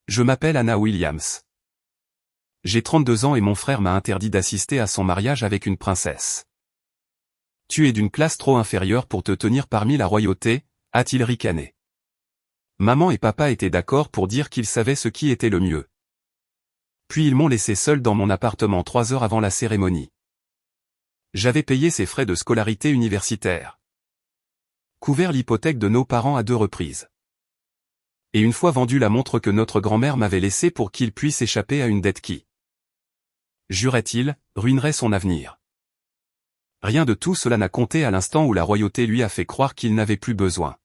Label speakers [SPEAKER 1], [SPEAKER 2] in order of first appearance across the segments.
[SPEAKER 1] Je m'appelle Anna Williams. J'ai 32 ans et mon frère m'a interdit d'assister à son mariage avec une princesse. Tu es d'une classe trop inférieure pour te tenir parmi la royauté, a-t-il ricané. Maman et papa étaient d'accord pour dire qu'ils savaient ce qui était le mieux. Puis ils m'ont laissé seul dans mon appartement 3 heures avant la cérémonie. J'avais payé ses frais de scolarité universitaire. Couvert l'hypothèque de nos parents à 2 reprises. Et une fois vendu la montre que notre grand-mère m'avait laissée pour qu'il puisse échapper à une dette qui, jurait-il, ruinerait son avenir. Rien de tout cela n'a compté à l'instant où la royauté lui a fait croire qu'il n'avait plus besoin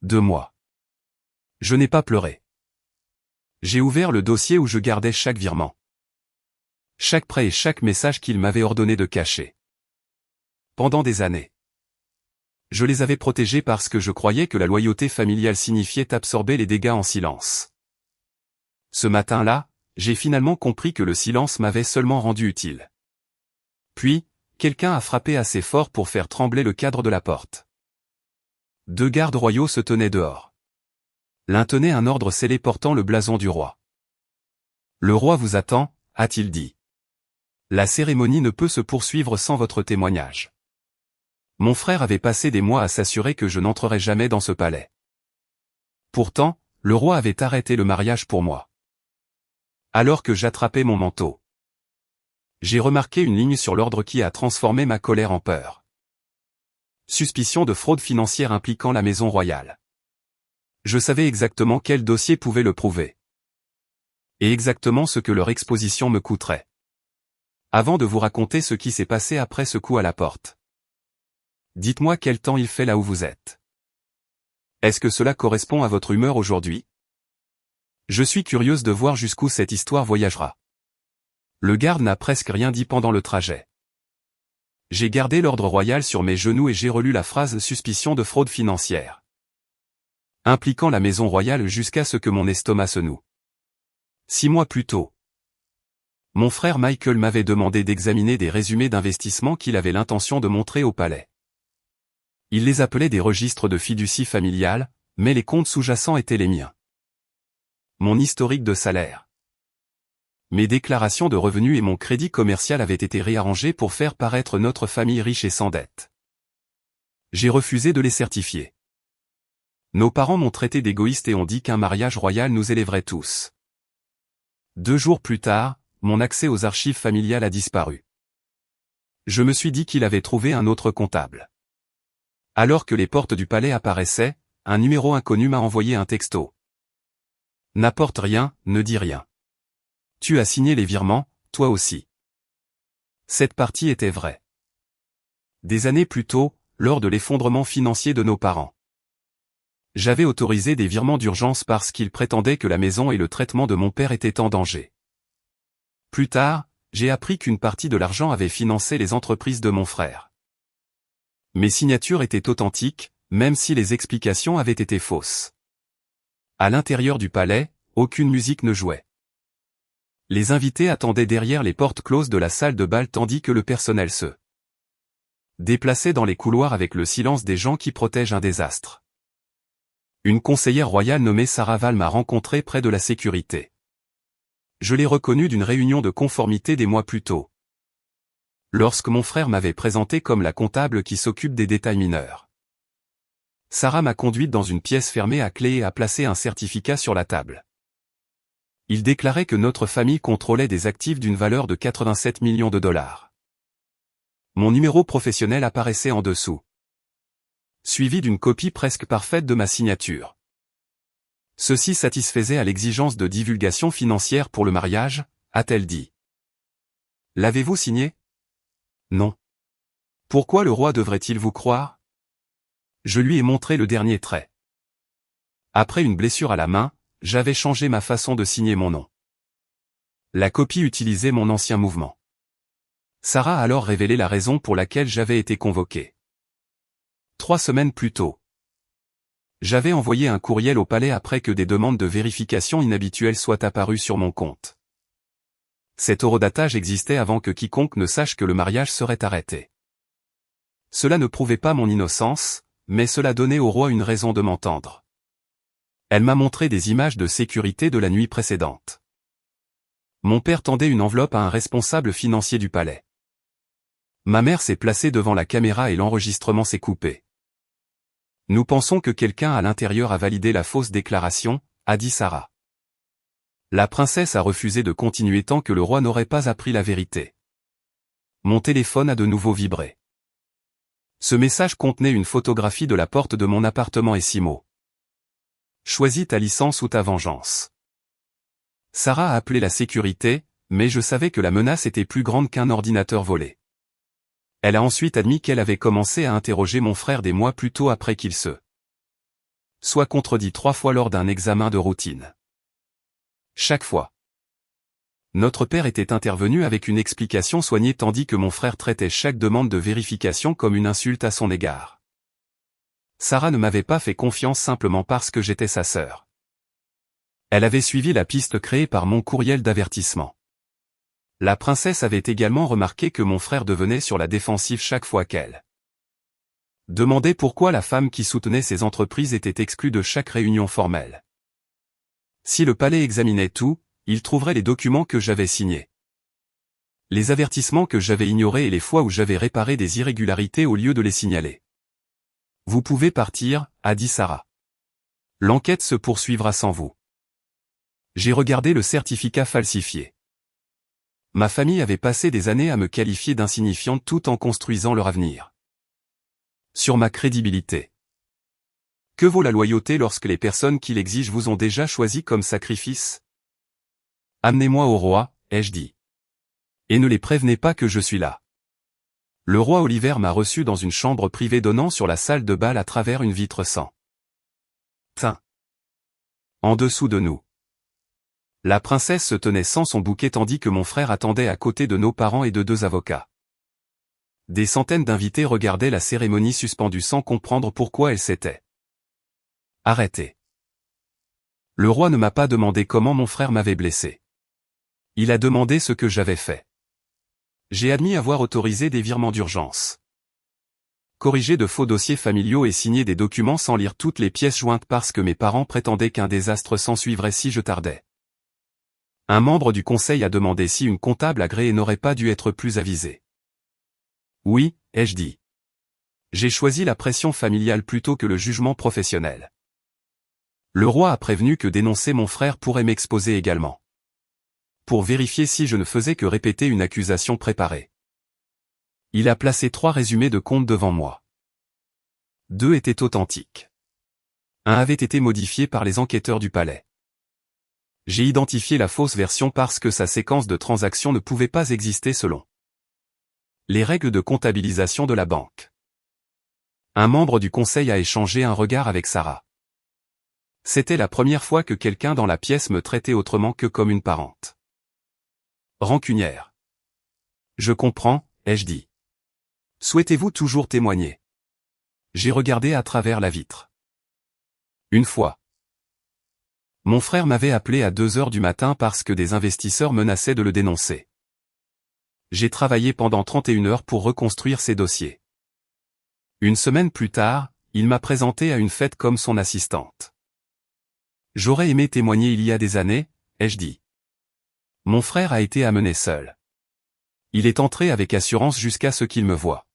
[SPEAKER 1] de moi. Je n'ai pas pleuré. J'ai ouvert le dossier où je gardais chaque virement, chaque prêt et chaque message qu'il m'avait ordonné de cacher. Pendant des années. Je les avais protégés parce que je croyais que la loyauté familiale signifiait absorber les dégâts en silence. Ce matin-là, j'ai finalement compris que le silence m'avait seulement rendu utile. Puis, quelqu'un a frappé assez fort pour faire trembler le cadre de la porte. 2 gardes royaux se tenaient dehors. L'un tenait un ordre scellé portant le blason du roi. Le roi vous attend, a-t-il dit. La cérémonie ne peut se poursuivre sans votre témoignage. Mon frère avait passé des mois à s'assurer que je n'entrerais jamais dans ce palais. Pourtant, le roi avait arrêté le mariage pour moi. Alors que j'attrapais mon manteau, j'ai remarqué une ligne sur l'ordre qui a transformé ma colère en peur. Suspicion de fraude financière impliquant la maison royale. Je savais exactement quel dossier pouvait le prouver. Et exactement ce que leur exposition me coûterait. Avant de vous raconter ce qui s'est passé après ce coup à la porte. Dites-moi quel temps il fait là où vous êtes. Est-ce que cela correspond à votre humeur aujourd'hui? Je suis curieuse de voir jusqu'où cette histoire voyagera. Le garde n'a presque rien dit pendant le trajet. J'ai gardé l'ordre royal sur mes genoux et j'ai relu la phrase « suspicion de fraude financière » impliquant la maison royale jusqu'à ce que mon estomac se noue. 6 mois plus tôt, mon frère Michael m'avait demandé d'examiner des résumés d'investissement qu'il avait l'intention de montrer au palais. Il les appelait des registres de fiducie familiale, mais les comptes sous-jacents étaient les miens. Mon historique de salaire. Mes déclarations de revenus et mon crédit commercial avaient été réarrangés pour faire paraître notre famille riche et sans dette. J'ai refusé de les certifier. Nos parents m'ont traité d'égoïste et ont dit qu'un mariage royal nous élèverait tous. 2 jours plus tard, mon accès aux archives familiales a disparu. Je me suis dit qu'il avait trouvé un autre comptable. Alors que les portes du palais apparaissaient, un numéro inconnu m'a envoyé un texto. N'apporte rien, ne dis rien. Tu as signé les virements, toi aussi. Cette partie était vraie. Des années plus tôt, lors de l'effondrement financier de nos parents. J'avais autorisé des virements d'urgence parce qu'ils prétendaient que la maison et le traitement de mon père étaient en danger. Plus tard, j'ai appris qu'une partie de l'argent avait financé les entreprises de mon frère. Mes signatures étaient authentiques, même si les explications avaient été fausses. À l'intérieur du palais, aucune musique ne jouait. Les invités attendaient derrière les portes closes de la salle de bal tandis que le personnel se déplaçait dans les couloirs avec le silence des gens qui protègent un désastre. Une conseillère royale nommée Sarah Val m'a rencontré près de la sécurité. Je l'ai reconnue d'une réunion de conformité des mois plus tôt. Lorsque mon frère m'avait présenté comme la comptable qui s'occupe des détails mineurs. Sarah m'a conduite dans une pièce fermée à clé et a placé un certificat sur la table. Il déclarait que notre famille contrôlait des actifs d'une valeur de 87 millions de dollars. Mon numéro professionnel apparaissait en dessous. Suivi d'une copie presque parfaite de ma signature. Ceci satisfaisait à l'exigence de divulgation financière pour le mariage, a-t-elle dit. L'avez-vous signé? Non. Pourquoi le roi devrait-il vous croire? Je lui ai montré le dernier trait. Après une blessure à la main, j'avais changé ma façon de signer mon nom. La copie utilisait mon ancien mouvement. Sarah a alors révélé la raison pour laquelle j'avais été convoqué. 3 semaines plus tôt. J'avais envoyé un courriel au palais après que des demandes de vérification inhabituelles soient apparues sur mon compte. Cet horodatage existait avant que quiconque ne sache que le mariage serait arrêté. Cela ne prouvait pas mon innocence, mais cela donnait au roi une raison de m'entendre. Elle m'a montré des images de sécurité de la nuit précédente. Mon père tendait une enveloppe à un responsable financier du palais. Ma mère s'est placée devant la caméra et l'enregistrement s'est coupé. Nous pensons que quelqu'un à l'intérieur a validé la fausse déclaration, a dit Sarah. La princesse a refusé de continuer tant que le roi n'aurait pas appris la vérité. Mon téléphone a de nouveau vibré. Ce message contenait une photographie de la porte de mon appartement et 6 mots. Choisis ta licence ou ta vengeance. Sarah a appelé la sécurité, mais je savais que la menace était plus grande qu'un ordinateur volé. Elle a ensuite admis qu'elle avait commencé à interroger mon frère des mois plus tôt après qu'il se soit contredit 3 fois lors d'un examen de routine. Chaque fois, notre père était intervenu avec une explication soignée tandis que mon frère traitait chaque demande de vérification comme une insulte à son égard. Sarah ne m'avait pas fait confiance simplement parce que j'étais sa sœur. Elle avait suivi la piste créée par mon courriel d'avertissement. La princesse avait également remarqué que mon frère devenait sur la défensive chaque fois qu'elle demandait pourquoi la femme qui soutenait ces entreprises était exclue de chaque réunion formelle. Si le palais examinait tout, il trouverait les documents que j'avais signés, les avertissements que j'avais ignorés et les fois où j'avais réparé des irrégularités au lieu de les signaler. Vous pouvez partir, a dit Sarah. L'enquête se poursuivra sans vous. J'ai regardé le certificat falsifié. Ma famille avait passé des années à me qualifier d'insignifiante tout en construisant leur avenir sur ma crédibilité. Que vaut la loyauté lorsque les personnes qui l'exigent vous ont déjà choisi comme sacrifice? Amenez-moi au roi, ai-je dit. Et ne les prévenez pas que je suis là. Le roi Oliver m'a reçu dans une chambre privée donnant sur la salle de bal à travers une vitre sans teint. En dessous de nous. La princesse se tenait sans son bouquet tandis que mon frère attendait à côté de nos parents et de 2 avocats. Des centaines d'invités regardaient la cérémonie suspendue sans comprendre pourquoi elle s'était arrêtée. Le roi ne m'a pas demandé comment mon frère m'avait blessé. Il a demandé ce que j'avais fait. J'ai admis avoir autorisé des virements d'urgence, corrigé de faux dossiers familiaux et signé des documents sans lire toutes les pièces jointes parce que mes parents prétendaient qu'un désastre s'ensuivrait si je tardais. Un membre du conseil a demandé si une comptable agréée n'aurait pas dû être plus avisée. Oui, ai-je dit. J'ai choisi la pression familiale plutôt que le jugement professionnel. Le roi a prévenu que dénoncer mon frère pourrait m'exposer également. Pour vérifier si je ne faisais que répéter une accusation préparée. Il a placé 3 résumés de comptes devant moi. 2 étaient authentiques. Un avait été modifié par les enquêteurs du palais. J'ai identifié la fausse version parce que sa séquence de transactions ne pouvait pas exister selon les règles de comptabilisation de la banque. Un membre du conseil a échangé un regard avec Sarah. C'était la première fois que quelqu'un dans la pièce me traitait autrement que comme une parente rancunière. Je comprends, ai-je dit. Souhaitez-vous toujours témoigner? J'ai regardé à travers la vitre. Une fois. Mon frère m'avait appelé à 2 heures du matin parce que des investisseurs menaçaient de le dénoncer. J'ai travaillé pendant 31 heures pour reconstruire ces dossiers. Une semaine plus tard, il m'a présenté à une fête comme son assistante. J'aurais aimé témoigner il y a des années, ai-je dit. Mon frère a été amené seul. Il est entré avec assurance jusqu'à ce qu'il me voie.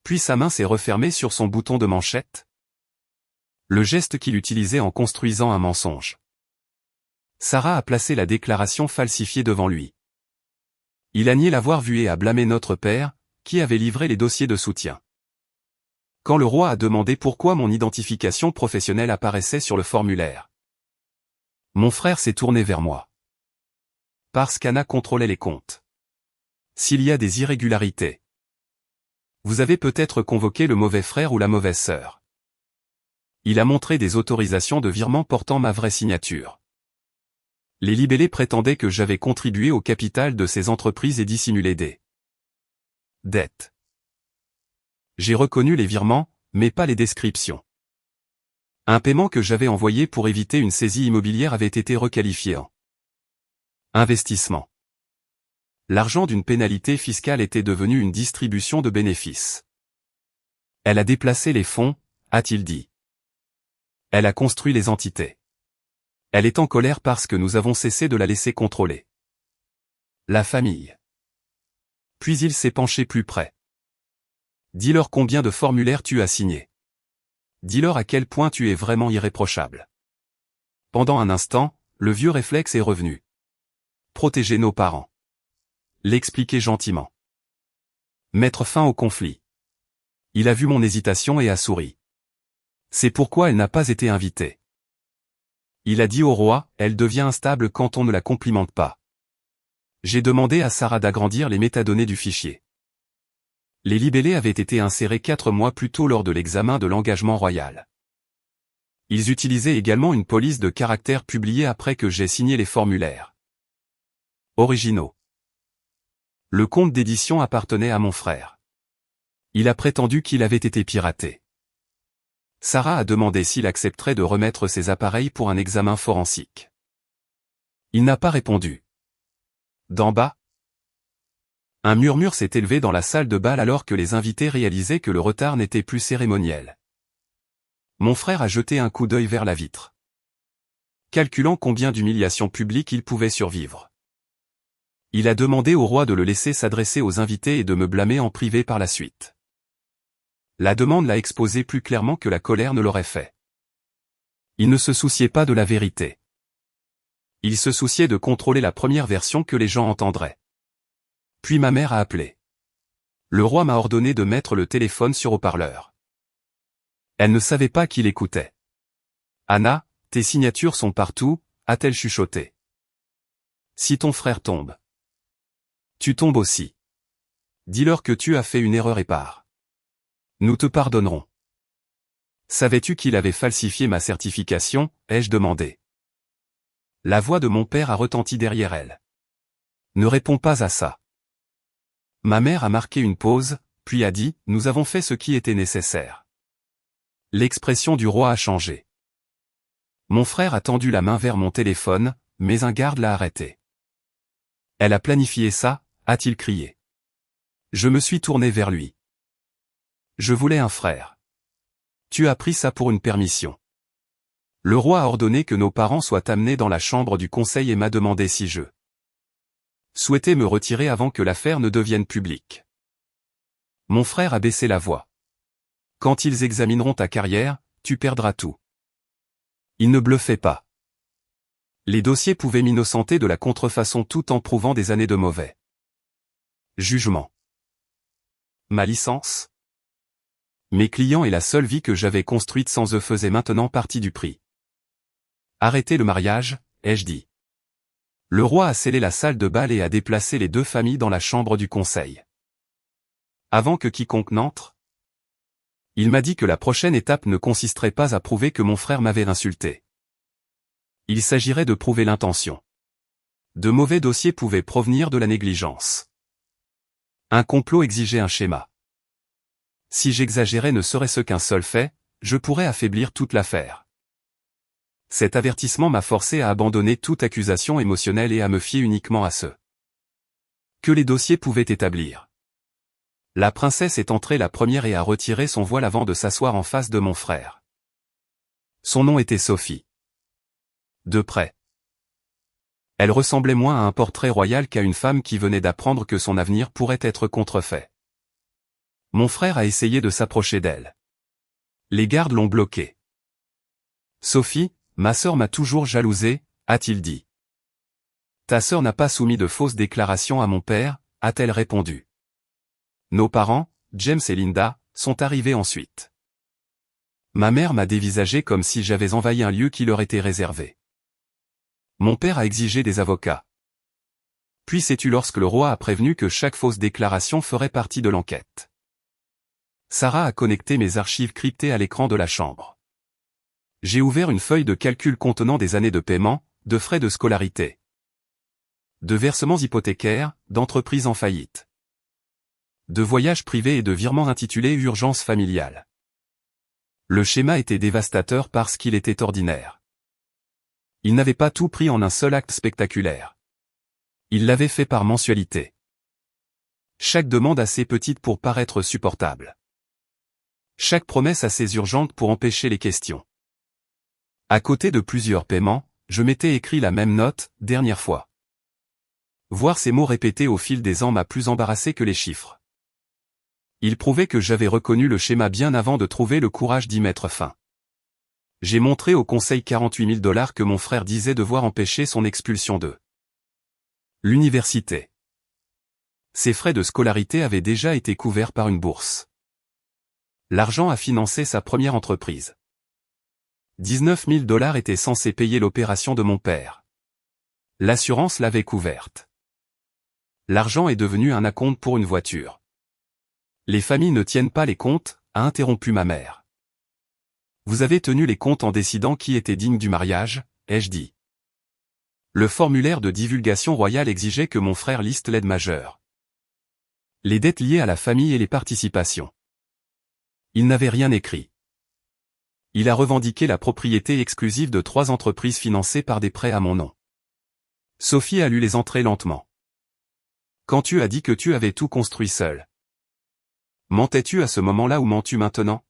[SPEAKER 1] Puis sa main s'est refermée sur son bouton de manchette. Le geste qu'il utilisait en construisant un mensonge. Sarah a placé la déclaration falsifiée devant lui. Il a nié l'avoir vue et a blâmé notre père, qui avait livré les dossiers de soutien. Quand le roi a demandé pourquoi mon identification professionnelle apparaissait sur le formulaire, mon frère s'est tourné vers moi. Parce qu'Anna contrôlait les comptes. S'il y a des irrégularités, vous avez peut-être convoqué le mauvais frère ou la mauvaise sœur. Il a montré des autorisations de virement portant ma vraie signature. Les libellés prétendaient que j'avais contribué au capital de ces entreprises et dissimulé des dettes. J'ai reconnu les virements, mais pas les descriptions. Un paiement que j'avais envoyé pour éviter une saisie immobilière avait été requalifié en investissement. L'argent d'une pénalité fiscale était devenu une distribution de bénéfices. Elle a déplacé les fonds, a-t-il dit. Elle a construit les entités. Elle est en colère parce que nous avons cessé de la laisser contrôler. La famille. Puis il s'est penché plus près. Dis-leur combien de formulaires tu as signés. Dis-leur à quel point tu es vraiment irréprochable. Pendant un instant, le vieux réflexe est revenu. Protéger nos parents. L'expliquer gentiment. Mettre fin au conflit. Il a vu mon hésitation et a souri. C'est pourquoi elle n'a pas été invitée. Il a dit au roi, elle devient instable quand on ne la complimente pas. J'ai demandé à Sarah d'agrandir les métadonnées du fichier. Les libellés avaient été insérés 4 mois plus tôt lors de l'examen de l'engagement royal. Ils utilisaient également une police de caractère publiée après que j'ai signé les formulaires. Originaux. Le compte d'édition appartenait à mon frère. Il a prétendu qu'il avait été piraté. Sarah a demandé s'il accepterait de remettre ses appareils pour un examen forensique. Il n'a pas répondu. D'en bas, un murmure s'est élevé dans la salle de bal alors que les invités réalisaient que le retard n'était plus cérémoniel. Mon frère a jeté un coup d'œil vers la vitre, calculant combien d'humiliations publiques il pouvait survivre. Il a demandé au roi de le laisser s'adresser aux invités et de me blâmer en privé par la suite. La demande l'a exposé plus clairement que la colère ne l'aurait fait. Il ne se souciait pas de la vérité. Il se souciait de contrôler la première version que les gens entendraient. Puis ma mère a appelé. Le roi m'a ordonné de mettre le téléphone sur haut-parleur. Elle ne savait pas qui l'écoutait. Anna, tes signatures sont partout, a-t-elle chuchoté. Si ton frère tombe, tu tombes aussi. Dis-leur que tu as fait une erreur et pars. Nous te pardonnerons. Savais-tu qu'il avait falsifié ma certification, ai-je demandé. La voix de mon père a retenti derrière elle. Ne réponds pas à ça. Ma mère a marqué une pause, puis a dit, nous avons fait ce qui était nécessaire. L'expression du roi a changé. Mon frère a tendu la main vers mon téléphone, mais un garde l'a arrêté. Elle a planifié ça, a-t-il crié. Je me suis tourné vers lui. Je voulais un frère. Tu as pris ça pour une permission. Le roi a ordonné que nos parents soient amenés dans la chambre du conseil et m'a demandé si je souhaitais me retirer avant que l'affaire ne devienne publique. Mon frère a baissé la voix. Quand ils examineront ta carrière, tu perdras tout. Il ne bluffait pas. Les dossiers pouvaient m'innocenter de la contrefaçon tout en prouvant des années de mauvais jugement. Ma licence? Mes clients et la seule vie que j'avais construite sans eux faisaient maintenant partie du prix. Arrêtez le mariage, ai-je dit. Le roi a scellé la salle de bal et a déplacé les deux familles dans la chambre du conseil. Avant que quiconque n'entre, il m'a dit que la prochaine étape ne consisterait pas à prouver que mon frère m'avait insulté. Il s'agirait de prouver l'intention. De mauvais dossiers pouvaient provenir de la négligence. Un complot exigeait un schéma. Si j'exagérais ne serait-ce qu'un seul fait, je pourrais affaiblir toute l'affaire. Cet avertissement m'a forcé à abandonner toute accusation émotionnelle et à me fier uniquement à ce que les dossiers pouvaient établir. La princesse est entrée la première et a retiré son voile avant de s'asseoir en face de mon frère. Son nom était Sophie. De près, elle ressemblait moins à un portrait royal qu'à une femme qui venait d'apprendre que son avenir pourrait être contrefait. Mon frère a essayé de s'approcher d'elle. Les gardes l'ont bloqué. Sophie, ma sœur m'a toujours jalousé, a-t-il dit. Ta sœur n'a pas soumis de fausses déclarations à mon père, a-t-elle répondu. Nos parents, James et Linda, sont arrivés ensuite. Ma mère m'a dévisagé comme si j'avais envahi un lieu qui leur était réservé. Mon père a exigé des avocats. Puis sais-tu lorsque le roi a prévenu que chaque fausse déclaration ferait partie de l'enquête. Sarah a connecté mes archives cryptées à l'écran de la chambre. J'ai ouvert une feuille de calcul contenant des années de paiement, de frais de scolarité, de versements hypothécaires, d'entreprises en faillite, de voyages privés et de virements intitulés urgence familiale. Le schéma était dévastateur parce qu'il était ordinaire. Il n'avait pas tout pris en un seul acte spectaculaire. Il l'avait fait par mensualité. Chaque demande assez petite pour paraître supportable. Chaque promesse assez urgente pour empêcher les questions. À côté de plusieurs paiements, je m'étais écrit la même note, dernière fois. Voir ces mots répétés au fil des ans m'a plus embarrassé que les chiffres. Il prouvait que j'avais reconnu le schéma bien avant de trouver le courage d'y mettre fin. J'ai montré au conseil 48 000 $ que mon frère disait devoir empêcher son expulsion de l'université. Ses frais de scolarité avaient déjà été couverts par une bourse. L'argent a financé sa première entreprise. 19 000 $ étaient censés payer l'opération de mon père. L'assurance l'avait couverte. L'argent est devenu un acompte pour une voiture. Les familles ne tiennent pas les comptes, a interrompu ma mère. Vous avez tenu les comptes en décidant qui était digne du mariage, ai-je dit. Le formulaire de divulgation royale exigeait que mon frère liste l'aide majeure. Les dettes liées à la famille et les participations. Il n'avait rien écrit. Il a revendiqué la propriété exclusive de 3 entreprises financées par des prêts à mon nom. Sophie a lu les entrées lentement. Quand tu as dit que tu avais tout construit seul. Mentais-tu à ce moment-là ou mens-tu maintenant?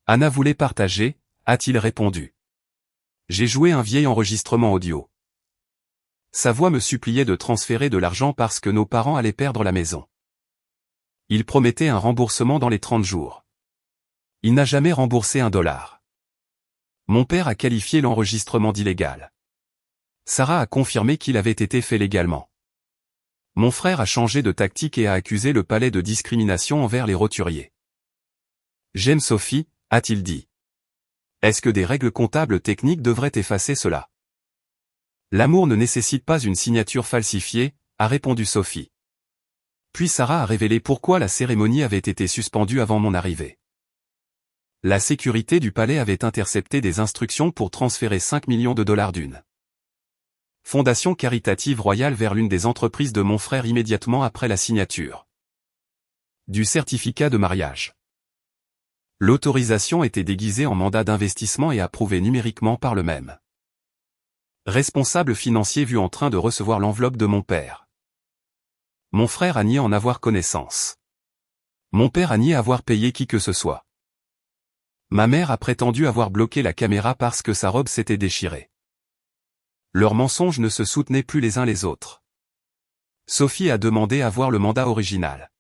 [SPEAKER 1] Anna voulait partager, a-t-il répondu. J'ai joué un vieil enregistrement audio. Sa voix me suppliait de transférer de l'argent parce que nos parents allaient perdre la maison. Il promettait un remboursement dans les 30 jours. Il n'a jamais remboursé $1. Mon père a qualifié l'enregistrement d'illégal. Sarah a confirmé qu'il avait été fait légalement. Mon frère a changé de tactique et a accusé le palais de discrimination envers les roturiers. J'aime Sophie, a-t-il dit. Est-ce que des règles comptables techniques devraient effacer cela? L'amour ne nécessite pas une signature falsifiée, a répondu Sophie. Puis Sarah a révélé pourquoi la cérémonie avait été suspendue avant mon arrivée. La sécurité du palais avait intercepté des instructions pour transférer 5 millions de $ d'une fondation caritative royale vers l'une des entreprises de mon frère immédiatement après la signature du certificat de mariage. L'autorisation était déguisée en mandat d'investissement et approuvée numériquement par le même responsable financier vu en train de recevoir l'enveloppe de mon père. Mon frère a nié en avoir connaissance. Mon père a nié avoir payé qui que ce soit. Ma mère a prétendu avoir bloqué la caméra parce que sa robe s'était déchirée. Leurs mensonges ne se soutenaient plus les uns les autres. Sophie a demandé à voir le mandat original.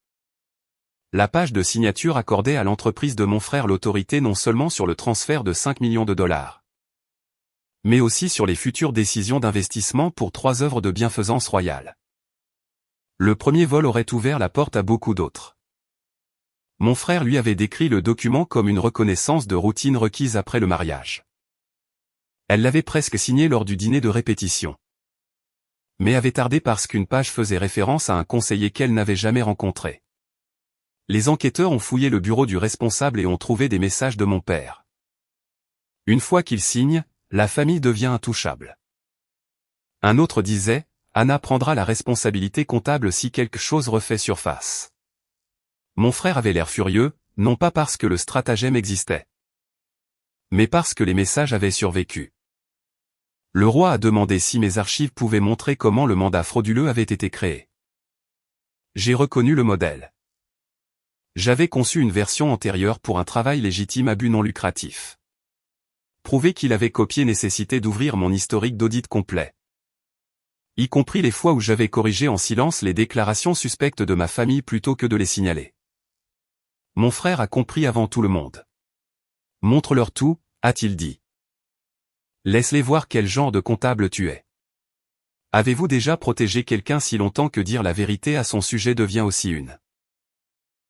[SPEAKER 1] La page de signature accordait à l'entreprise de mon frère l'autorité non seulement sur le transfert de 5 millions de $, mais aussi sur les futures décisions d'investissement pour 3 œuvres de bienfaisance royale. Le premier vol aurait ouvert la porte à beaucoup d'autres. Mon frère lui avait décrit le document comme une reconnaissance de routine requise après le mariage. Elle l'avait presque signé lors du dîner de répétition. Mais avait tardé parce qu'une page faisait référence à un conseiller qu'elle n'avait jamais rencontré. Les enquêteurs ont fouillé le bureau du responsable et ont trouvé des messages de mon père. Une fois qu'il signe, la famille devient intouchable. Un autre disait, Anna prendra la responsabilité comptable si quelque chose refait surface. Mon frère avait l'air furieux, non pas parce que le stratagème existait, mais parce que les messages avaient survécu. Le roi a demandé si mes archives pouvaient montrer comment le mandat frauduleux avait été créé. J'ai reconnu le modèle. J'avais conçu une version antérieure pour un travail légitime à but non lucratif. Prouver qu'il avait copié nécessitait d'ouvrir mon historique d'audit complet, y compris les fois où j'avais corrigé en silence les déclarations suspectes de ma famille plutôt que de les signaler. Mon frère a compris avant tout le monde. Montre-leur tout, a-t-il dit. Laisse-les voir quel genre de comptable tu es. Avez-vous déjà protégé quelqu'un si longtemps que dire la vérité à son sujet devient aussi une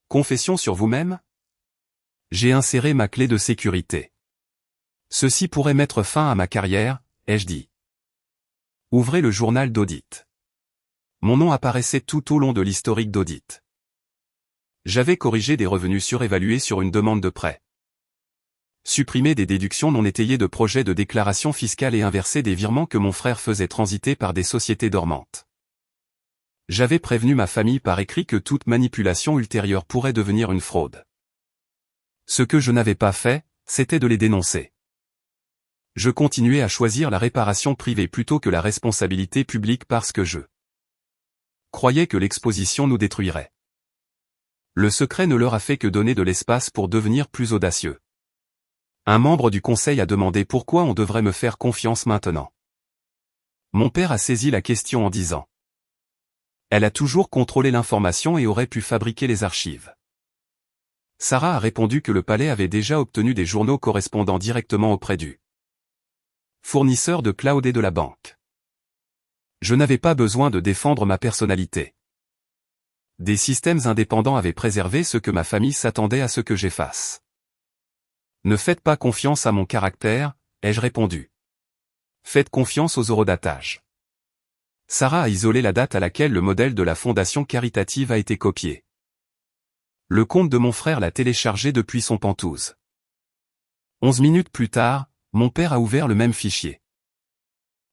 [SPEAKER 1] confession sur vous-même? J'ai inséré ma clé de sécurité. Ceci pourrait mettre fin à ma carrière, ai-je dit. Ouvrez le journal d'audit. Mon nom apparaissait tout au long de l'historique d'audit. J'avais corrigé des revenus surévalués sur une demande de prêt. Supprimer des déductions non étayées de projets de déclaration fiscale et inverser des virements que mon frère faisait transiter par des sociétés dormantes. J'avais prévenu ma famille par écrit que toute manipulation ultérieure pourrait devenir une fraude. Ce que je n'avais pas fait, c'était de les dénoncer. Je continuais à choisir la réparation privée plutôt que la responsabilité publique parce que je croyais que l'exposition nous détruirait. Le secret ne leur a fait que donner de l'espace pour devenir plus audacieux. Un membre du conseil a demandé pourquoi on devrait me faire confiance maintenant. Mon père a saisi la question en disant: elle a toujours contrôlé l'information et aurait pu fabriquer les archives. Sarah a répondu que le palais avait déjà obtenu des journaux correspondant directement auprès du fournisseur de cloud et de la banque. Je n'avais pas besoin de défendre ma personnalité. Des systèmes indépendants avaient préservé ce que ma famille s'attendait à ce que j'efface. Ne faites pas confiance à mon caractère, ai-je répondu. Faites confiance aux horodatage. Sarah a isolé la date à laquelle le modèle de la fondation caritative a été copié. Le compte de mon frère l'a téléchargé depuis son Penthouse. 11 minutes plus tard, mon père a ouvert le même fichier.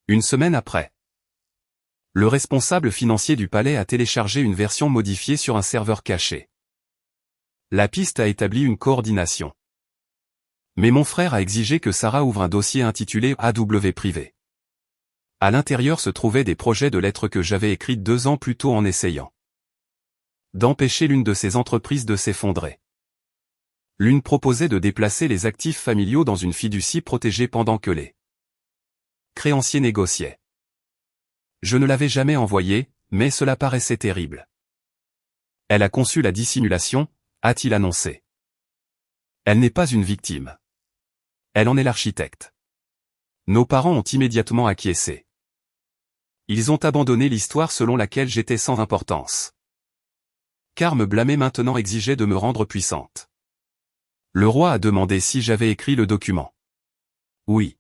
[SPEAKER 1] Une semaine après, le responsable financier du palais a téléchargé une version modifiée sur un serveur caché. La piste a établi une coordination. Mais mon frère a exigé que Sarah ouvre un dossier intitulé AW privé. À l'intérieur se trouvaient des projets de lettres que j'avais écrites 2 ans plus tôt en essayant d'empêcher l'une de ces entreprises de s'effondrer. L'une proposait de déplacer les actifs familiaux dans une fiducie protégée pendant que les créanciers négociaient. Je ne l'avais jamais envoyée, mais cela paraissait terrible. Elle a conçu la dissimulation, a-t-il annoncé. Elle n'est pas une victime. Elle en est l'architecte. Nos parents ont immédiatement acquiescé. Ils ont abandonné l'histoire selon laquelle j'étais sans importance. Car me blâmer maintenant exigeait de me rendre puissante. Le roi a demandé si j'avais écrit le document. Oui.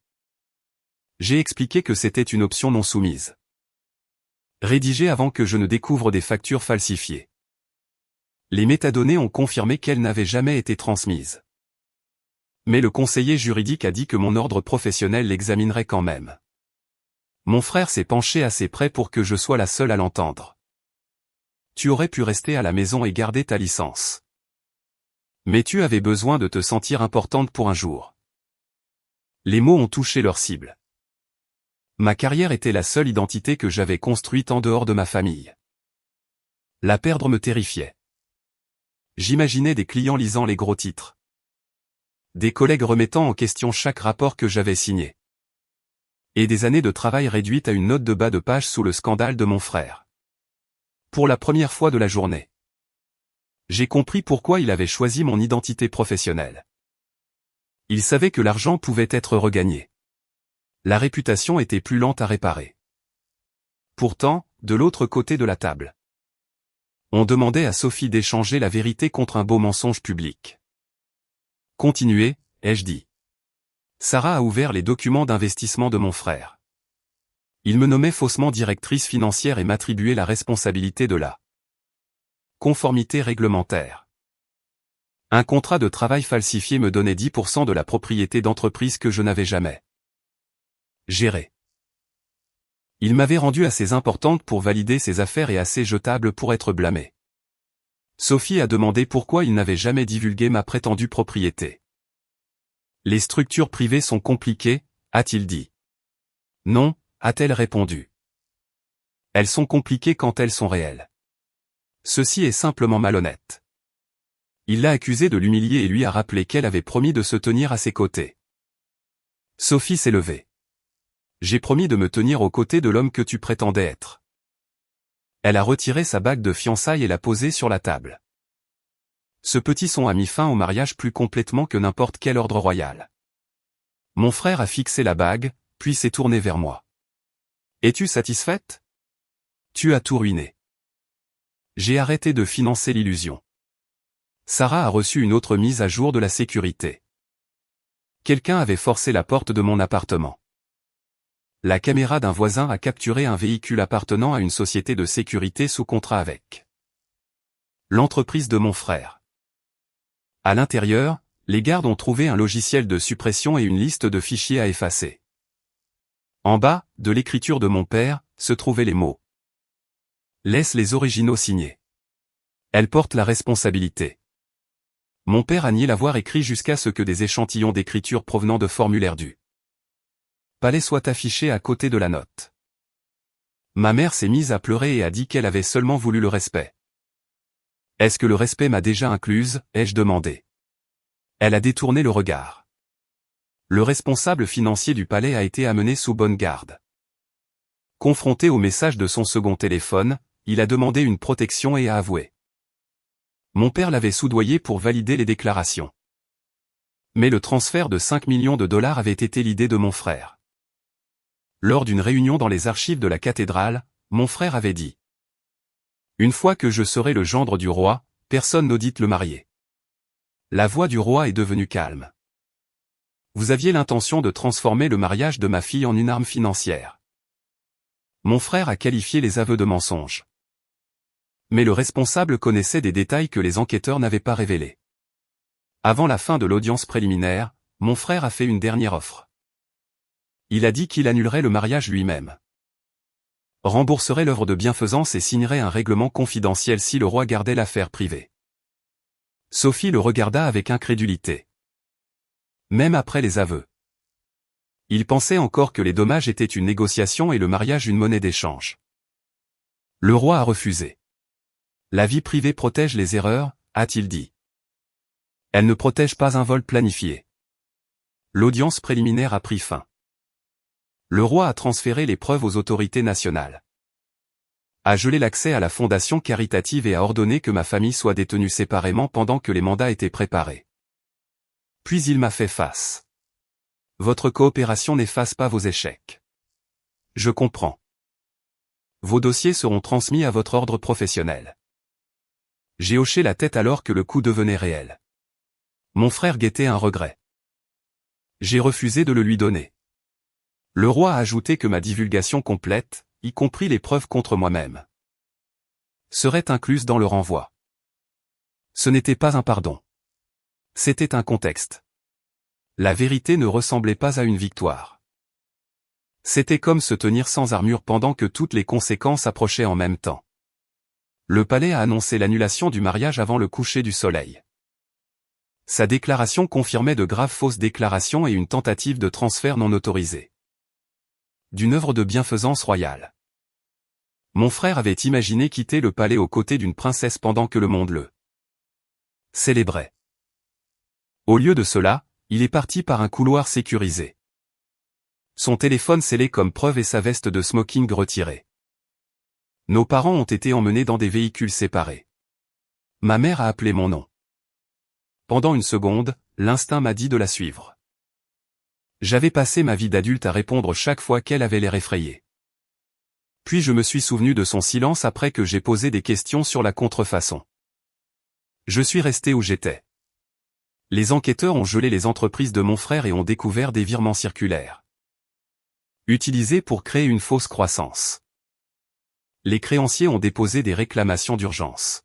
[SPEAKER 1] J'ai expliqué que c'était une option non soumise. Rédigée avant que je ne découvre des factures falsifiées. Les métadonnées ont confirmé qu'elles n'avaient jamais été transmises. Mais le conseiller juridique a dit que mon ordre professionnel l'examinerait quand même. Mon frère s'est penché assez près pour que je sois la seule à l'entendre. Tu aurais pu rester à la maison et garder ta licence. Mais tu avais besoin de te sentir importante pour un jour. Les mots ont touché leur cible. Ma carrière était la seule identité que j'avais construite en dehors de ma famille. La perdre me terrifiait. J'imaginais des clients lisant les gros titres. Des collègues remettant en question chaque rapport que j'avais signé. Et des années de travail réduites à une note de bas de page sous le scandale de mon frère. Pour la première fois de la journée, j'ai compris pourquoi il avait choisi mon identité professionnelle. Il savait que l'argent pouvait être regagné. La réputation était plus lente à réparer. Pourtant, de l'autre côté de la table, on demandait à Sophie d'échanger la vérité contre un beau mensonge public. Continuez, ai-je dit. Sarah a ouvert les documents d'investissement de mon frère. Il me nommait faussement directrice financière et m'attribuait la responsabilité de la conformité réglementaire. Un contrat de travail falsifié me donnait 10% de la propriété d'entreprise que je n'avais jamais gérée. Il m'avait rendu assez importante pour valider ses affaires et assez jetable pour être blâmée. Sophie a demandé pourquoi il n'avait jamais divulgué ma prétendue propriété. Les structures privées sont compliquées, a-t-il dit. Non, a-t-elle répondu. Elles sont compliquées quand elles sont réelles. Ceci est simplement malhonnête. Il l'a accusée de l'humilier et lui a rappelé qu'elle avait promis de se tenir à ses côtés. Sophie s'est levée. J'ai promis de me tenir aux côtés de l'homme que tu prétendais être. Elle a retiré sa bague de fiançailles et l'a posée sur la table. Ce petit son a mis fin au mariage plus complètement que n'importe quel ordre royal. Mon frère a fixé la bague, puis s'est tourné vers moi. Es-tu satisfaite? Tu as tout ruiné. J'ai arrêté de financer l'illusion. Sarah a reçu une autre mise à jour de la sécurité. Quelqu'un avait forcé la porte de mon appartement. La caméra d'un voisin a capturé un véhicule appartenant à une société de sécurité sous contrat avec l'entreprise de mon frère. À l'intérieur, les gardes ont trouvé un logiciel de suppression et une liste de fichiers à effacer. En bas, de l'écriture de mon père, se trouvaient les mots. Laisse les originaux signés. Elle porte la responsabilité. Mon père a nié l'avoir écrit jusqu'à ce que des échantillons d'écriture provenant de formulaires du palais soient affichés à côté de la note. Ma mère s'est mise à pleurer et a dit qu'elle avait seulement voulu le respect. Est-ce que le respect m'a déjà incluse, ai-je demandé. Elle a détourné le regard. Le responsable financier du palais a été amené sous bonne garde. Confronté au message de son second téléphone, il a demandé une protection et a avoué. Mon père l'avait soudoyé pour valider les déclarations. Mais le transfert de 5 millions de dollars avait été l'idée de mon frère. Lors d'une réunion dans les archives de la cathédrale, mon frère avait dit. Une fois que je serai le gendre du roi, personne n'audite le marié. La voix du roi est devenue calme. Vous aviez l'intention de transformer le mariage de ma fille en une arme financière. Mon frère a qualifié les aveux de mensonges. Mais le responsable connaissait des détails que les enquêteurs n'avaient pas révélés. Avant la fin de l'audience préliminaire, mon frère a fait une dernière offre. Il a dit qu'il annulerait le mariage lui-même. Rembourserait l'œuvre de bienfaisance et signerait un règlement confidentiel si le roi gardait l'affaire privée. Sophie le regarda avec incrédulité. Même après les aveux. Il pensait encore que les dommages étaient une négociation et le mariage une monnaie d'échange. Le roi a refusé. La vie privée protège les erreurs, a-t-il dit. Elle ne protège pas un vol planifié. L'audience préliminaire a pris fin. Le roi a transféré les preuves aux autorités nationales. A gelé l'accès à la fondation caritative et a ordonné que ma famille soit détenue séparément pendant que les mandats étaient préparés. Puis il m'a fait face. Votre coopération n'efface pas vos échecs. Je comprends. Vos dossiers seront transmis à votre ordre professionnel. J'ai hoché la tête alors que le coup devenait réel. Mon frère guettait un regret. J'ai refusé de le lui donner. Le roi a ajouté que ma divulgation complète, y compris les preuves contre moi-même, serait incluse dans le renvoi. Ce n'était pas un pardon. C'était un contexte. La vérité ne ressemblait pas à une victoire. C'était comme se tenir sans armure pendant que toutes les conséquences approchaient en même temps. Le palais a annoncé l'annulation du mariage avant le coucher du soleil. Sa déclaration confirmait de graves fausses déclarations et une tentative de transfert non autorisé. D'une œuvre de bienfaisance royale. Mon frère avait imaginé quitter le palais aux côtés d'une princesse pendant que le monde le célébrait. Au lieu de cela, il est parti par un couloir sécurisé. Son téléphone scellé comme preuve et sa veste de smoking retirée. Nos parents ont été emmenés dans des véhicules séparés. Ma mère a appelé mon nom. Pendant une seconde, l'instinct m'a dit de la suivre. J'avais passé ma vie d'adulte à répondre chaque fois qu'elle avait l'air effrayée. Puis je me suis souvenu de son silence après que j'ai posé des questions sur la contrefaçon. Je suis resté où j'étais. Les enquêteurs ont gelé les entreprises de mon frère et ont découvert des virements circulaires. Utilisés pour créer une fausse croissance. Les créanciers ont déposé des réclamations d'urgence.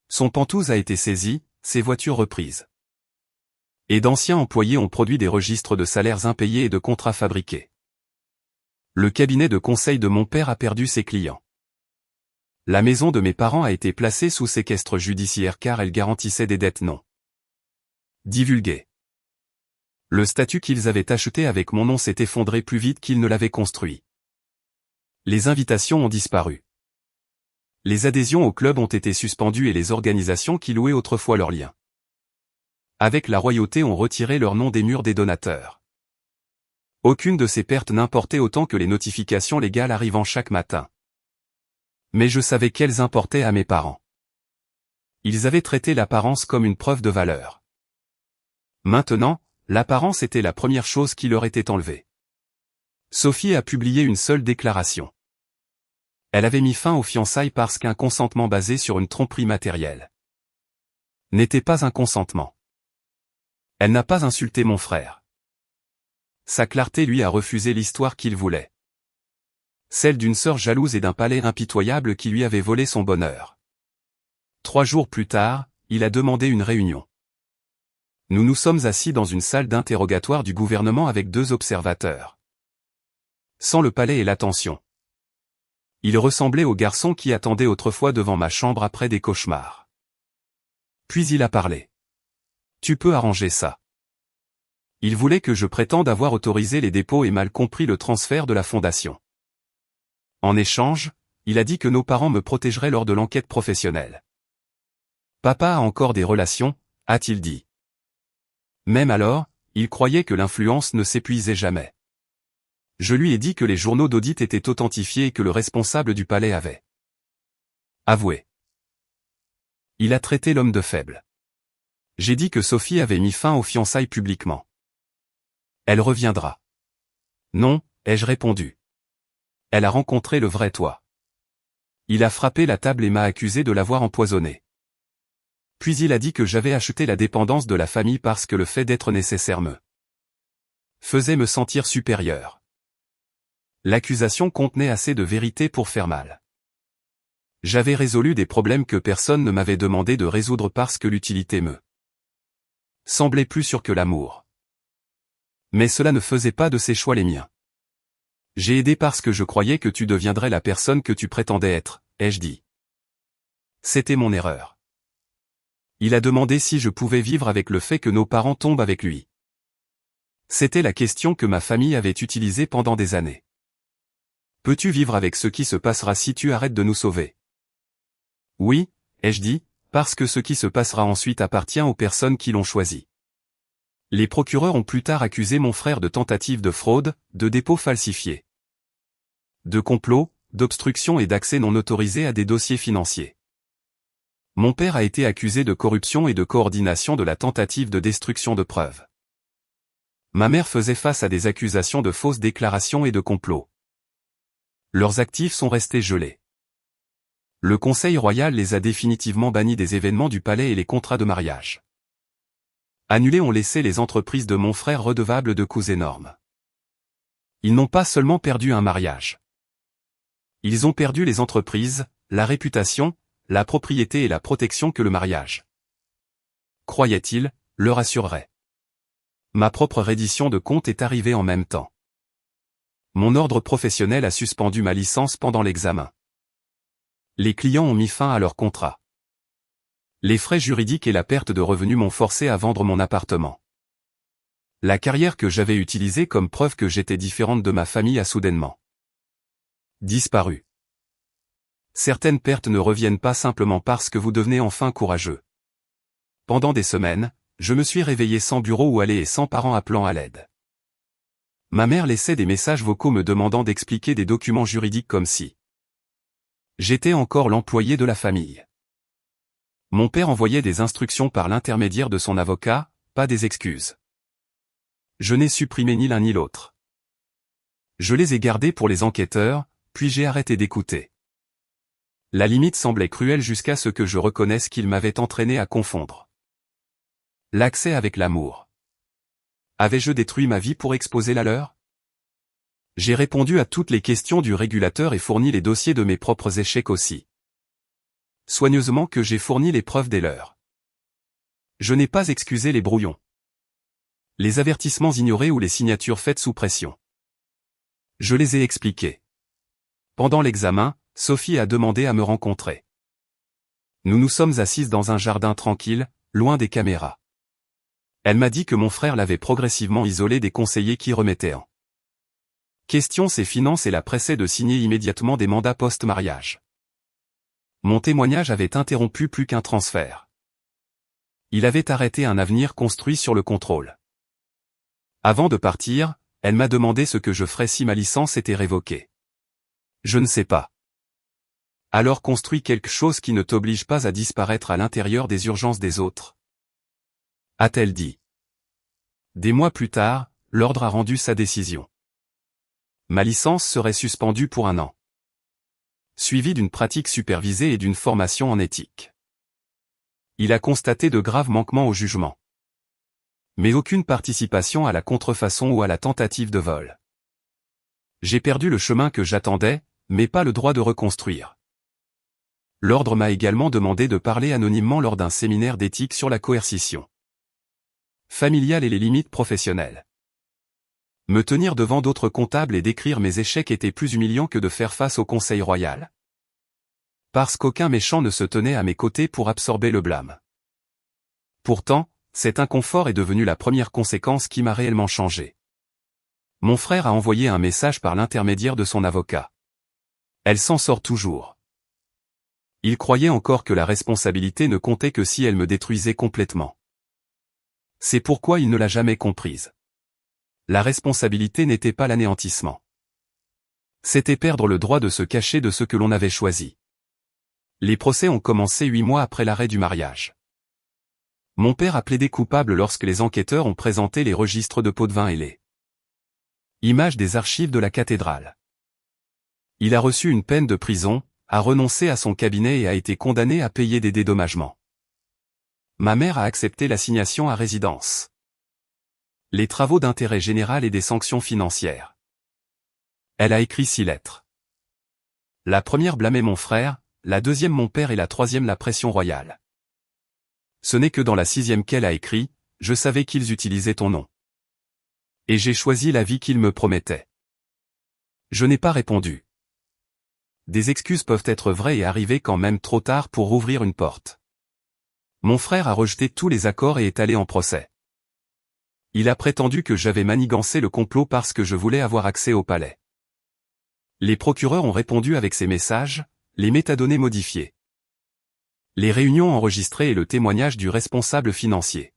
[SPEAKER 1] Son pantouse a été saisi, ses voitures reprises. Et d'anciens employés ont produit des registres de salaires impayés et de contrats fabriqués. Le cabinet de conseil de mon père a perdu ses clients. La maison de mes parents a été placée sous séquestre judiciaire car elle garantissait des dettes non divulguées. Le statut qu'ils avaient acheté avec mon nom s'est effondré plus vite qu'ils ne l'avaient construit. Les invitations ont disparu. Les adhésions au club ont été suspendues et les organisations qui louaient autrefois leurs liens avec la royauté ont retiré leur nom des murs des donateurs. Aucune de ces pertes n'importait autant que les notifications légales arrivant chaque matin. Mais je savais qu'elles importaient à mes parents. Ils avaient traité l'apparence comme une preuve de valeur. Maintenant, l'apparence était la première chose qui leur était enlevée. Sophie a publié une seule déclaration. Elle avait mis fin aux fiançailles parce qu'un consentement basé sur une tromperie matérielle n'était pas un consentement. Elle n'a pas insulté mon frère. Sa clarté lui a refusé l'histoire qu'il voulait. Celle d'une sœur jalouse et d'un palais impitoyable qui lui avait volé son bonheur. 3 jours plus tard, il a demandé une réunion. Nous nous sommes assis dans une salle d'interrogatoire du gouvernement avec 2 observateurs. Sans le palais et l'attention. Il ressemblait au garçon qui attendait autrefois devant ma chambre après des cauchemars. Puis il a parlé. Tu peux arranger ça. Il voulait que je prétende avoir autorisé les dépôts et mal compris le transfert de la fondation. En échange, il a dit que nos parents me protégeraient lors de l'enquête professionnelle. Papa a encore des relations, a-t-il dit. Même alors, il croyait que l'influence ne s'épuisait jamais. Je lui ai dit que les journaux d'audit étaient authentifiés et que le responsable du palais avait avoué. Il a traité l'homme de faible. J'ai dit que Sophie avait mis fin aux fiançailles publiquement. Elle reviendra. Non, ai-je répondu. Elle a rencontré le vrai toi. Il a frappé la table et m'a accusé de l'avoir empoisonné. Puis il a dit que j'avais acheté la dépendance de la famille parce que le fait d'être nécessaire me faisait me sentir supérieur. L'accusation contenait assez de vérité pour faire mal. J'avais résolu des problèmes que personne ne m'avait demandé de résoudre parce que l'utilité me semblait plus sûre que l'amour. Mais cela ne faisait pas de ces choix les miens. J'ai aidé parce que je croyais que tu deviendrais la personne que tu prétendais être, ai-je dit. C'était mon erreur. Il a demandé si je pouvais vivre avec le fait que nos parents tombent avec lui. C'était la question que ma famille avait utilisée pendant des années. Peux-tu vivre avec ce qui se passera si tu arrêtes de nous sauver? Oui, ai-je dit, parce que ce qui se passera ensuite appartient aux personnes qui l'ont choisi. Les procureurs ont plus tard accusé mon frère de tentative de fraude, de dépôt falsifié, de complot, d'obstruction et d'accès non autorisé à des dossiers financiers. Mon père a été accusé de corruption et de coordination de la tentative de destruction de preuves. Ma mère faisait face à des accusations de fausses déclarations et de complot. Leurs actifs sont restés gelés. Le Conseil royal les a définitivement bannis des événements du palais et les contrats de mariage. Annulés ont laissé les entreprises de mon frère redevables de coûts énormes. Ils n'ont pas seulement perdu un mariage. Ils ont perdu les entreprises, la réputation, la propriété et la protection que le mariage, croyait-il, leur assurerait. Ma propre reddition de comptes est arrivée en même temps. Mon ordre professionnel a suspendu ma licence pendant l'examen. Les clients ont mis fin à leur contrat. Les frais juridiques et la perte de revenus m'ont forcé à vendre mon appartement. La carrière que j'avais utilisée comme preuve que j'étais différente de ma famille a soudainement disparu. Certaines pertes ne reviennent pas simplement parce que vous devenez enfin courageux. Pendant des semaines, je me suis réveillé sans bureau où aller et sans parents appelant à l'aide. Ma mère laissait des messages vocaux me demandant d'expliquer des documents juridiques comme si j'étais encore l'employé de la famille. Mon père envoyait des instructions par l'intermédiaire de son avocat, pas des excuses. Je n'ai supprimé ni l'un ni l'autre. Je les ai gardés pour les enquêteurs, puis j'ai arrêté d'écouter. La limite semblait cruelle jusqu'à ce que je reconnaisse qu'il m'avait entraîné à confondre l'accès avec l'amour. Avais-je détruit ma vie pour exposer la leur? J'ai répondu à toutes les questions du régulateur et fourni les dossiers de mes propres échecs aussi soigneusement que j'ai fourni les preuves des leurs. Je n'ai pas excusé les brouillons, les avertissements ignorés ou les signatures faites sous pression. Je les ai expliqués. Pendant l'examen, Sophie a demandé à me rencontrer. Nous nous sommes assises dans un jardin tranquille, loin des caméras. Elle m'a dit que mon frère l'avait progressivement isolée des conseillers qui remettaient en question ses finances et la pressait de signer immédiatement des mandats post-mariage. Mon témoignage avait interrompu plus qu'un transfert. Il avait arrêté un avenir construit sur le contrôle. Avant de partir, elle m'a demandé ce que je ferais si ma licence était révoquée. Je ne sais pas. Alors construis quelque chose qui ne t'oblige pas à disparaître à l'intérieur des urgences des autres, a-t-elle dit. Des mois plus tard, l'ordre a rendu sa décision. Ma licence serait suspendue pour 1 an. Suivi d'une pratique supervisée et d'une formation en éthique. Il a constaté de graves manquements au jugement. Mais aucune participation à la contrefaçon ou à la tentative de vol. J'ai perdu le chemin que j'attendais, mais pas le droit de reconstruire. L'ordre m'a également demandé de parler anonymement lors d'un séminaire d'éthique sur la coercition familiale et les limites professionnelles. Me tenir devant d'autres comptables et décrire mes échecs était plus humiliant que de faire face au Conseil royal. Parce qu'aucun méchant ne se tenait à mes côtés pour absorber le blâme. Pourtant, cet inconfort est devenu la première conséquence qui m'a réellement changé. Mon frère a envoyé un message par l'intermédiaire de son avocat. Elle s'en sort toujours. Il croyait encore que la responsabilité ne comptait que si elle me détruisait complètement. C'est pourquoi il ne l'a jamais comprise. La responsabilité n'était pas l'anéantissement. C'était perdre le droit de se cacher de ce que l'on avait choisi. Les procès ont commencé 8 mois après l'arrêt du mariage. Mon père a plaidé coupable lorsque les enquêteurs ont présenté les registres de Potvin et les images des archives de la cathédrale. Il a reçu une peine de prison, a renoncé à son cabinet et a été condamné à payer des dédommagements. Ma mère a accepté l'assignation à résidence, les travaux d'intérêt général et des sanctions financières. Elle a écrit 6 lettres. La première blâmait mon frère, la deuxième mon père et la troisième la pression royale. Ce n'est que dans la 6e qu'elle a écrit « Je savais qu'ils utilisaient ton nom. Et j'ai choisi la vie qu'ils me promettaient. » Je n'ai pas répondu. Des excuses peuvent être vraies et arriver quand même trop tard pour rouvrir une porte. Mon frère a rejeté tous les accords et est allé en procès. Il a prétendu que j'avais manigancé le complot parce que je voulais avoir accès au palais. Les procureurs ont répondu avec ces messages, les métadonnées modifiées, les réunions enregistrées et le témoignage du responsable financier.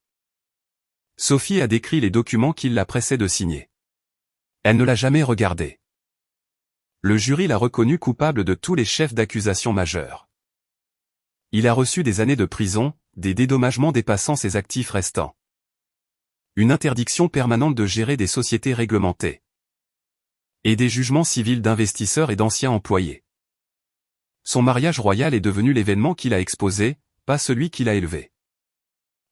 [SPEAKER 1] Sophie a décrit les documents qu'il la pressait de signer. Elle ne l'a jamais regardé. Le jury l'a reconnu coupable de tous les chefs d'accusation majeurs. Il a reçu des années de prison, des dédommagements dépassant ses actifs restants. Une interdiction permanente de gérer des sociétés réglementées. Et des jugements civils d'investisseurs et d'anciens employés. Son mariage royal est devenu l'événement qu'il a exposé, pas celui qu'il a élevé.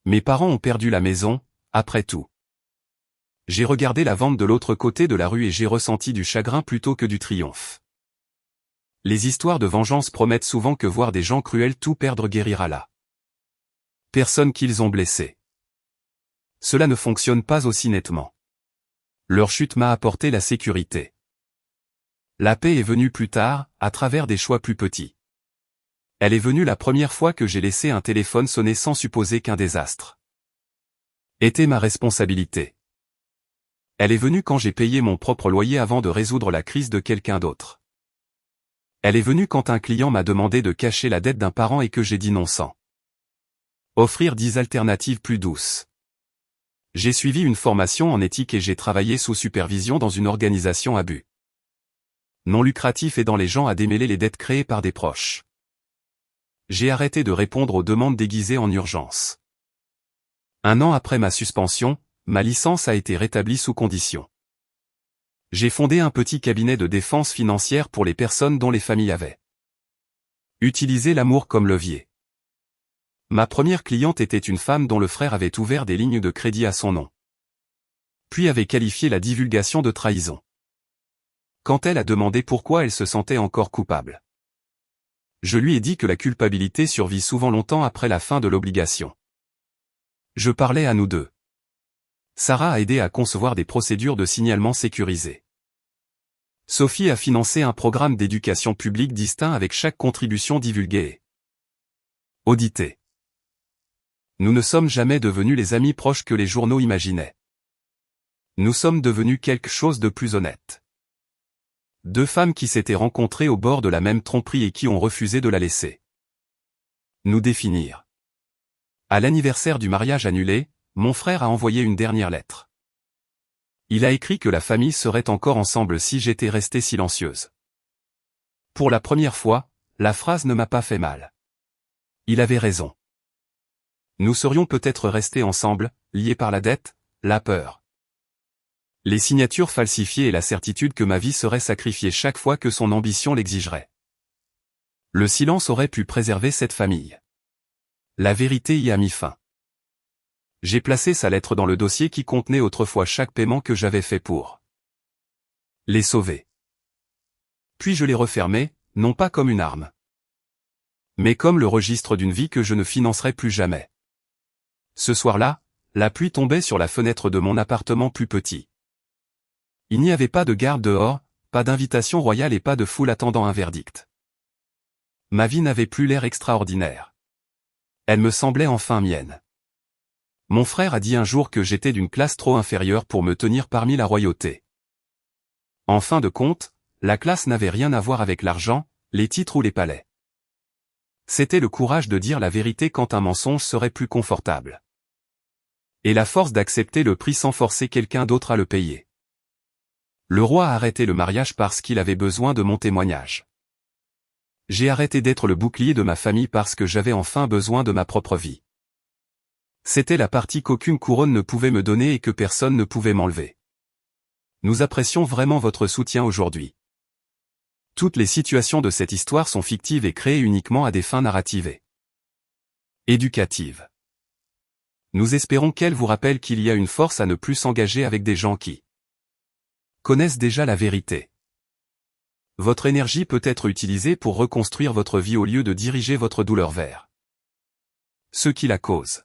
[SPEAKER 1] Mes parents ont perdu la maison, après tout. J'ai regardé la vente de l'autre côté de la rue et j'ai ressenti du chagrin plutôt que du triomphe. Les histoires de vengeance promettent souvent que voir des gens cruels tout perdre guérira la personne qu'ils ont blessée. Cela ne fonctionne pas aussi nettement. Leur chute m'a apporté la sécurité. La paix est venue plus tard, à travers des choix plus petits. Elle est venue la première fois que j'ai laissé un téléphone sonner sans supposer qu'un désastre était ma responsabilité. Elle est venue quand j'ai payé mon propre loyer avant de résoudre la crise de quelqu'un d'autre. Elle est venue quand un client m'a demandé de cacher la dette d'un parent et que j'ai dit non sans offrir 10 alternatives plus douces. J'ai suivi une formation en éthique et j'ai travaillé sous supervision dans une organisation à but non lucratif aidant les gens à démêler les dettes créées par des proches. J'ai arrêté de répondre aux demandes déguisées en urgence. 1 an après ma suspension, ma licence a été rétablie sous condition. J'ai fondé un petit cabinet de défense financière pour les personnes dont les familles avaient utilisé l'amour comme levier. Ma première cliente était une femme dont le frère avait ouvert des lignes de crédit à son nom. Puis avait qualifié la divulgation de trahison. Quand elle a demandé pourquoi elle se sentait encore coupable, je lui ai dit que la culpabilité survit souvent longtemps après la fin de l'obligation. Je parlais à nous deux. Sarah a aidé à concevoir des procédures de signalement sécurisées. Sophie a financé un programme d'éducation publique distinct avec chaque contribution divulguée et auditée. Nous ne sommes jamais devenus les amis proches que les journaux imaginaient. Nous sommes devenus quelque chose de plus honnête. 2 femmes qui s'étaient rencontrées au bord de la même tromperie et qui ont refusé de la laisser nous définir. À l'anniversaire du mariage annulé, mon frère a envoyé une dernière lettre. Il a écrit que la famille serait encore ensemble si j'étais restée silencieuse. Pour la première fois, la phrase ne m'a pas fait mal. Il avait raison. Nous serions peut-être restés ensemble, liés par la dette, la peur, les signatures falsifiées et la certitude que ma vie serait sacrifiée chaque fois que son ambition l'exigerait. Le silence aurait pu préserver cette famille. La vérité y a mis fin. J'ai placé sa lettre dans le dossier qui contenait autrefois chaque paiement que j'avais fait pour les sauver. Puis je l'ai refermé, non pas comme une arme, mais comme le registre d'une vie que je ne financerai plus jamais. Ce soir-là, la pluie tombait sur la fenêtre de mon appartement plus petit. Il n'y avait pas de garde dehors, pas d'invitation royale et pas de foule attendant un verdict. Ma vie n'avait plus l'air extraordinaire. Elle me semblait enfin mienne. Mon frère a dit un jour que j'étais d'une classe trop inférieure pour me tenir parmi la royauté. En fin de compte, la classe n'avait rien à voir avec l'argent, les titres ou les palais. C'était le courage de dire la vérité quand un mensonge serait plus confortable. Et la force d'accepter le prix sans forcer quelqu'un d'autre à le payer. Le roi a arrêté le mariage parce qu'il avait besoin de mon témoignage. J'ai arrêté d'être le bouclier de ma famille parce que j'avais enfin besoin de ma propre vie. C'était la partie qu'aucune couronne ne pouvait me donner et que personne ne pouvait m'enlever. Nous apprécions vraiment votre soutien aujourd'hui. Toutes les situations de cette histoire sont fictives et créées uniquement à des fins narratives et éducatives. Nous espérons qu'elle vous rappelle qu'il y a une force à ne plus s'engager avec des gens qui connaissent déjà la vérité. Votre énergie peut être utilisée pour reconstruire votre vie au lieu de diriger votre douleur vers ceux qui la causent.